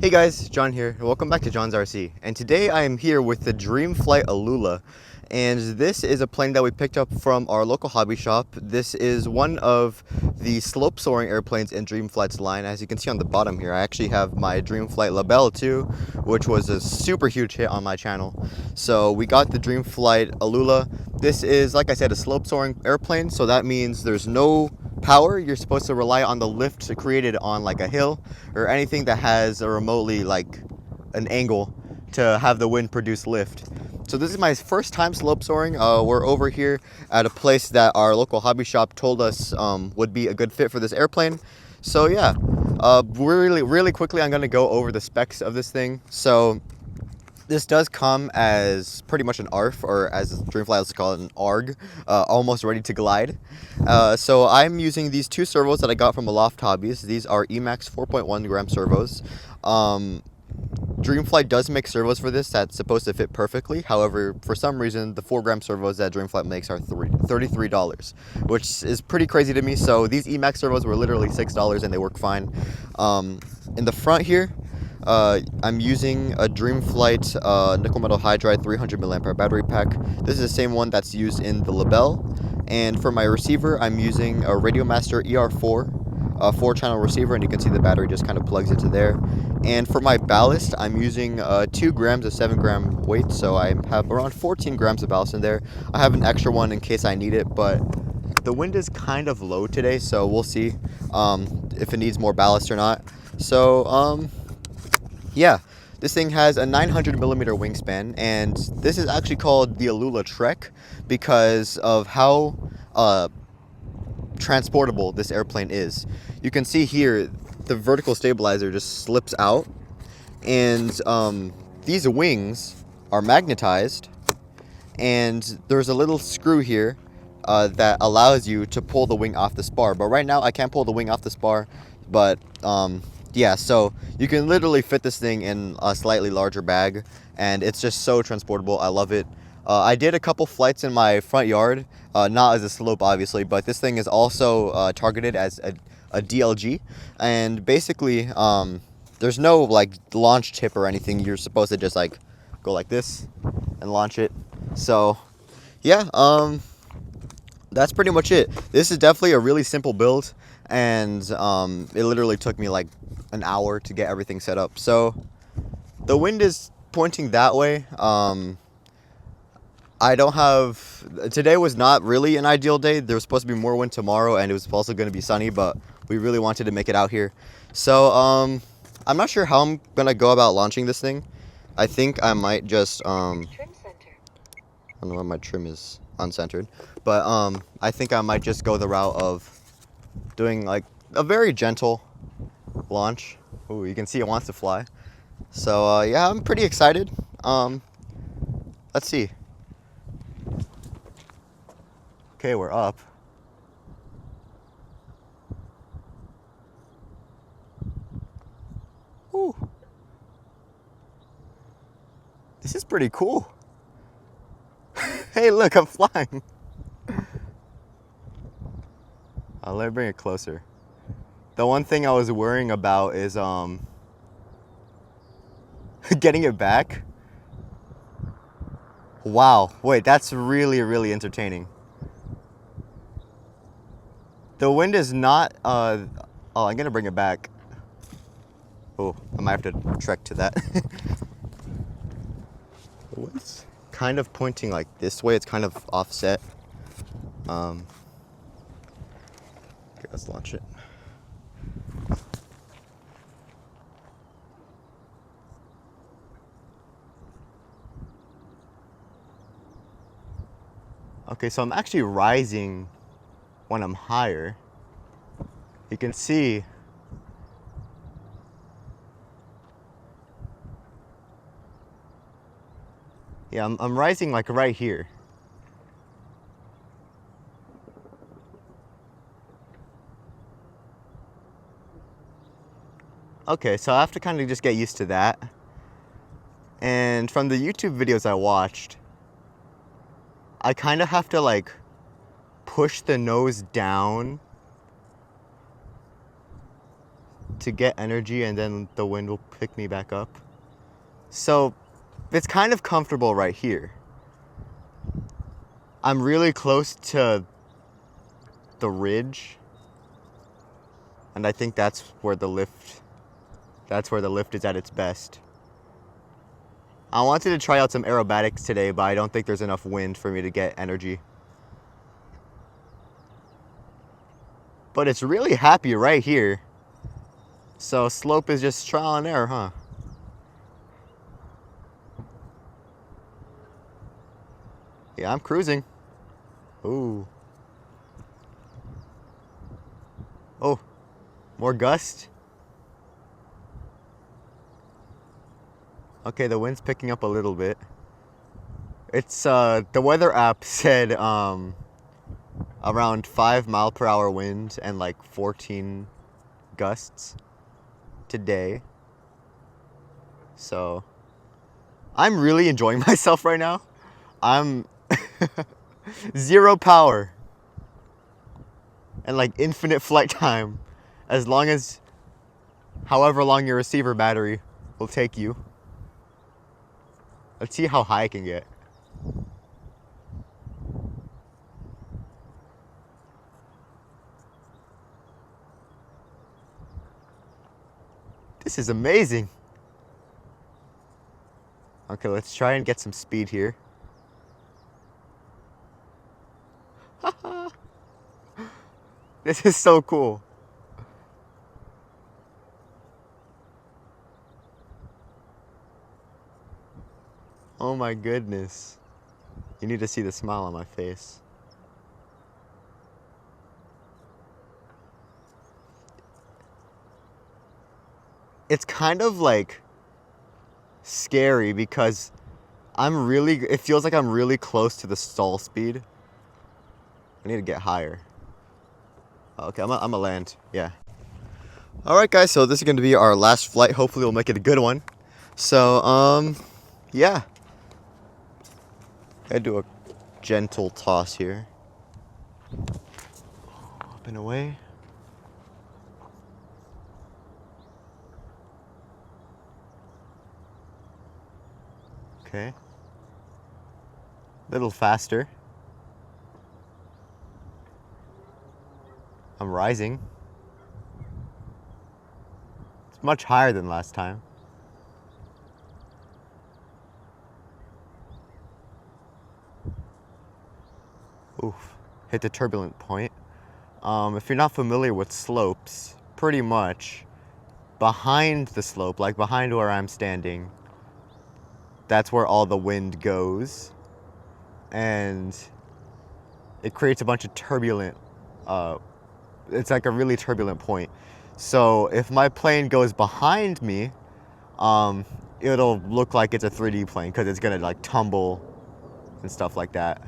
Hey guys, John here. Welcome back to John's RC. And today I am here with the Dreamflight Alula. And this is a plane that we picked up from our local hobby shop. This is one of the slope soaring airplanes in Dreamflight's line. As you can see on the bottom here, I actually have my Dreamflight Libelle too, which was a super huge hit on my channel. So we got the Dreamflight Alula. This is, like I said, a slope soaring airplane. So that means there's no power. You're supposed to rely on the lift created on like a hill or anything that has a remotely like an angle to have the wind produce lift. So this is my first time slope soaring. We're over here at a place that our local hobby shop told us would be a good fit for this airplane. So yeah, really quickly I'm gonna go over the specs of this thing. So this does come as pretty much an ARF, or as Dreamfly likes to call it, an ARG, almost ready to glide. So I'm using these two servos that I got from Aloft Hobbies. These are Emax 4.1 gram servos. Dreamflight does make servos for this that's supposed to fit perfectly. However, for some reason, the 4-gram servos that Dreamflight makes are $33, which is pretty crazy to me. So these Emax servos were literally $6 and they work fine. In the front here, I'm using a Dreamflight nickel metal hydride 300 mAh battery pack. This is the same one that's used in the Libelle. And for my receiver, I'm using a Radiomaster ER4 4-channel receiver, and you can see the battery just kind of plugs into there. And for my ballast, I'm using 2 grams of 7-gram weight, so I have around 14 grams of ballast in there. I have an extra one in case I need it, but the wind is kind of low today, so we'll see if it needs more ballast or not. So yeah, this thing has a 900 millimeter wingspan, and this is actually called the Alula Trek because of how transportable this airplane is. You can see here the vertical stabilizer just slips out, and these wings are magnetized, and there's a little screw here that allows you to pull the wing off the spar. But right now I can't pull the wing off the spar, but yeah, so you can literally fit this thing in a slightly larger bag, and it's just so transportable. I love it. I did a couple flights in my front yard, not as a slope obviously, but this thing is also targeted as a DLG, and basically there's no like launch tip or anything. You're supposed to just like go like this and launch it. So yeah, that's pretty much it. This is definitely a really simple build, and it literally took me like an hour to get everything set up. So the wind is pointing that way. I don't have, today was not really an ideal day. There was supposed to be more wind tomorrow, and it was also going to be sunny, but we really wanted to make it out here. So I'm not sure how I'm going to go about launching this thing. I think I might just, I don't know why my trim is uncentered, but I think I might just go the route of doing like a very gentle launch. Ooh, you can see it wants to fly. So yeah, I'm pretty excited. Let's see. Okay, we're up. Ooh. This is pretty cool. Hey, look, I'm flying. Let me bring it closer. The one thing I was worrying about is getting it back. Wow, wait, that's really entertaining. The wind is not, oh, I'm gonna bring it back. Oh, I might have to trek to that. The wind's kind of pointing like this way, it's kind of offset. Okay, let's launch it. Okay, so I'm actually rising when I'm higher. You can see yeah, I'm rising like right here. Okay, so I have to kind of just get used to that. And from the YouTube videos I watched, I kind of have to like push the nose down to get energy, and then the wind will pick me back up. So it's kind of comfortable right here. I'm really close to the ridge, and I think that's where the lift is at its best. I wanted to try out some aerobatics today, but I don't think there's enough wind for me to get energy. But it's really happy right here. So slope is just trial and error, huh? Yeah, I'm cruising. Ooh. Oh, more gust. Okay, the wind's picking up a little bit. It's the weather app said around 5 mph wind and like 14 gusts today. So I'm really enjoying myself right now. I'm 0 power and like infinite flight time, as long as however long your receiver battery will take you. Let's see how high I can get. This is amazing. Okay, let's try and get some speed here. This is so cool. Oh my goodness. You need to see the smile on my face. It's kind of like scary because it feels like I'm really close to the stall speed. I need to get higher. Okay, I'm gonna land, yeah. All right, guys, so this is gonna be our last flight. Hopefully we'll make it a good one. So, yeah. I do a gentle toss here. Up and away. Okay. A little faster. I'm rising. It's much higher than last time. Oof, hit the turbulent point. If you're not familiar with slopes, pretty much behind the slope, like behind where I'm standing, that's where all the wind goes. And it creates a bunch of turbulent, it's like a really turbulent point. So if my plane goes behind me, it'll look like it's a 3D plane because it's gonna like tumble and stuff like that.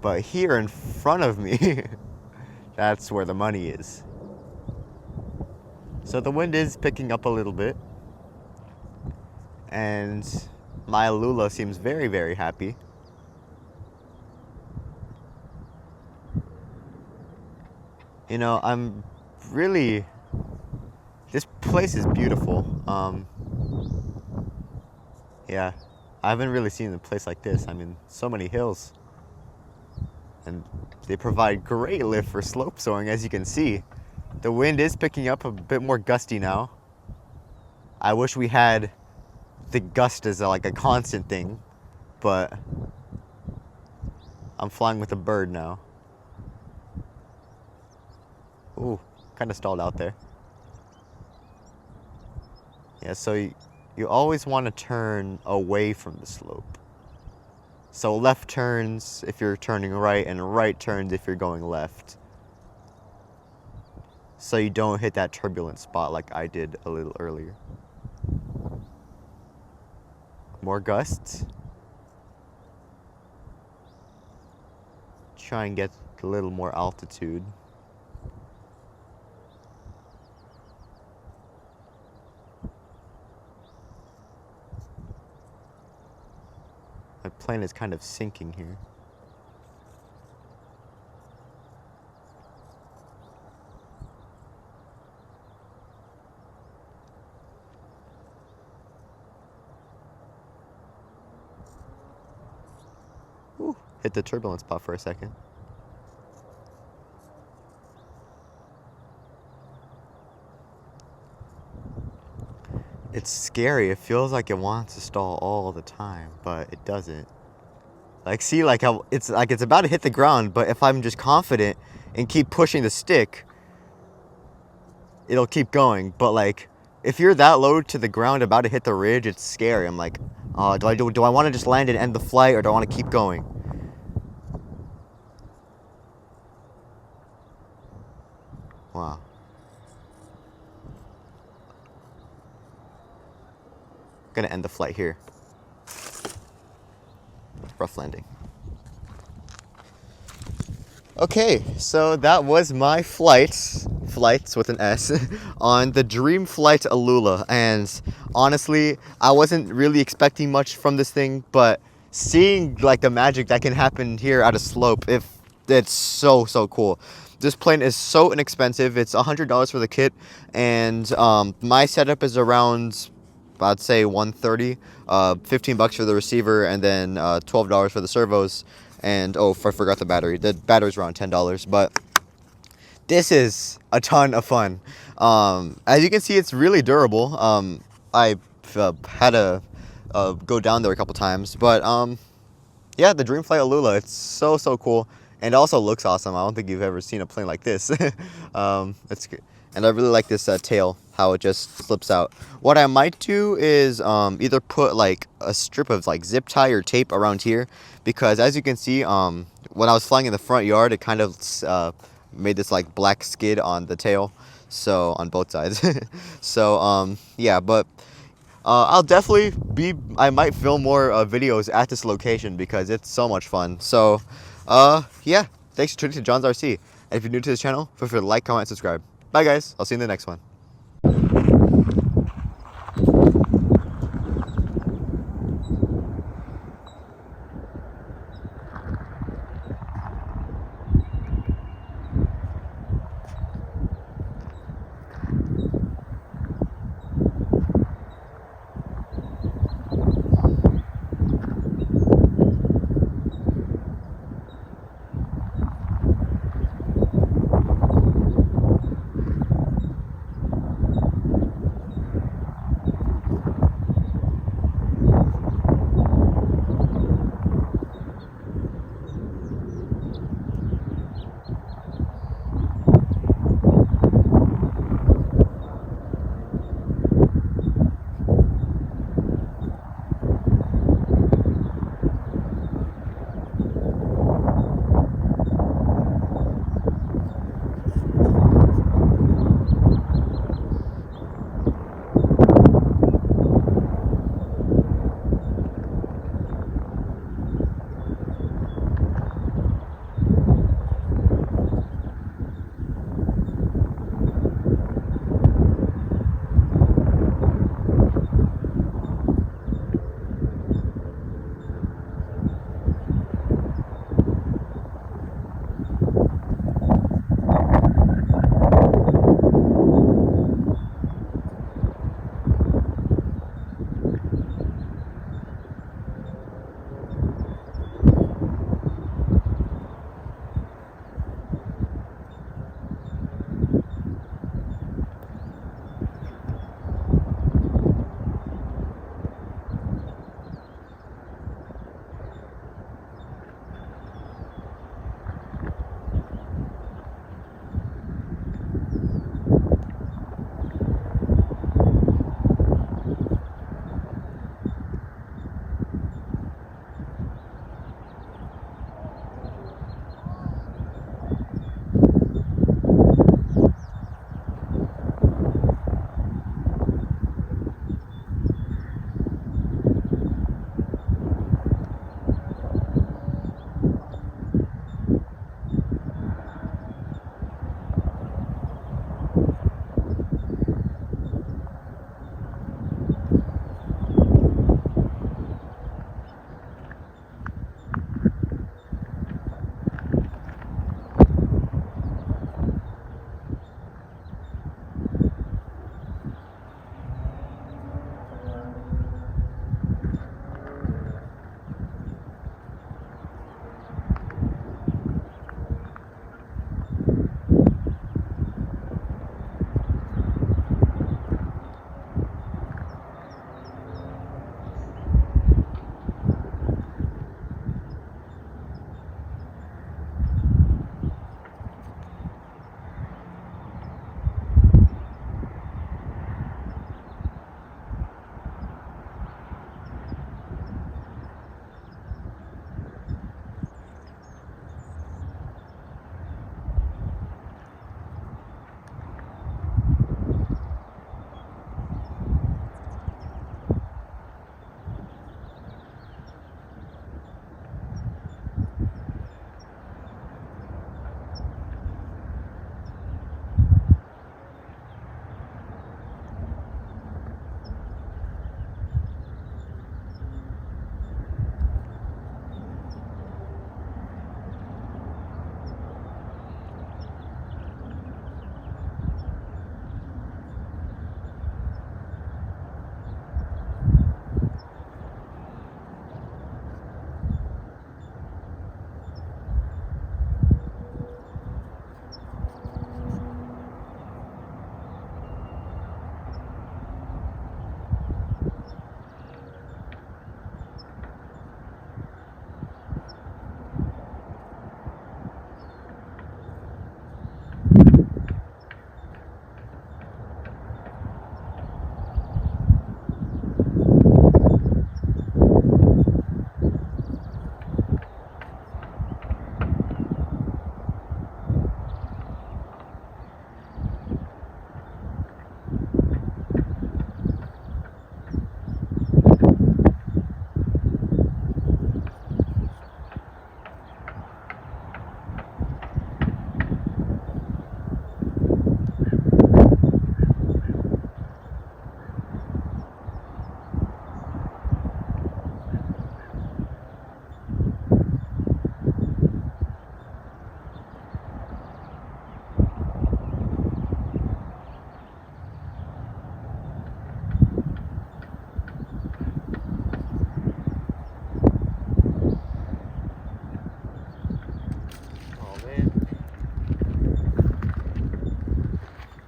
But here in front of me, that's where the money is. So the wind is picking up a little bit, and my Alula seems very, very happy. You know, this place is beautiful. Yeah, I haven't really seen a place like this. I mean, so many hills. And they provide great lift for slope soaring, as you can see. The wind is picking up a bit more gusty now. I wish we had the gust as like a constant thing, but I'm flying with a bird now. Ooh, kind of stalled out there. Yeah, so you always want to turn away from the slope. So left turns if you're turning right, and right turns if you're going left. So you don't hit that turbulent spot like I did a little earlier. More gusts. Try and get a little more altitude. My plane is kind of sinking here. hit the turbulence spot for a second. It's scary. It feels like it wants to stall all the time, but it doesn't. Like, see, like how it's about to hit the ground, but if I'm just confident and keep pushing the stick, it'll keep going. But like, if you're that low to the ground, about to hit the ridge, it's scary. I'm like, oh, do I want to just land and end the flight, or do I want to keep going? Wow. Gonna end the flight here. Rough landing. Okay, so that was my flights with an S, on the Dream Flight Alula. And honestly, I wasn't really expecting much from this thing, but seeing like the magic that can happen here at a slope, it's so cool. This plane is so inexpensive. It's $100 for the kit, and my setup is around, I'd say, $130, $15 for the receiver, and then $12 for the servos. And oh, I forgot the battery. The battery's around $10, but this is a ton of fun. As you can see, it's really durable. I had to go down there a couple times, but yeah, the Dreamflight Alula, it's so cool, and it also looks awesome. I don't think you've ever seen a plane like this. It's good. And I really like this tail, how it just slips out. What I might do is either put like a strip of like zip tie or tape around here, because as you can see, when I was flying in the front yard, it kind of made this like black skid on the tail, so on both sides. So yeah, but I'll definitely I might film more videos at this location because it's so much fun. So yeah, thanks for tuning to John's RC. And if you're new to this channel, feel free to like, comment, and subscribe. Bye guys, I'll see you in the next one.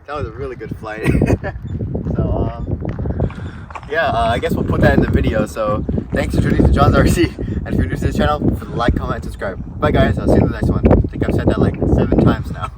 That was a really good flight. So, yeah, I guess we'll put that in the video. So, thanks for tuning in to John's RC. And if you're new to this channel, for the like, comment, and subscribe. Bye, guys. I'll see you in the next one. I think I've said that like 7 times now.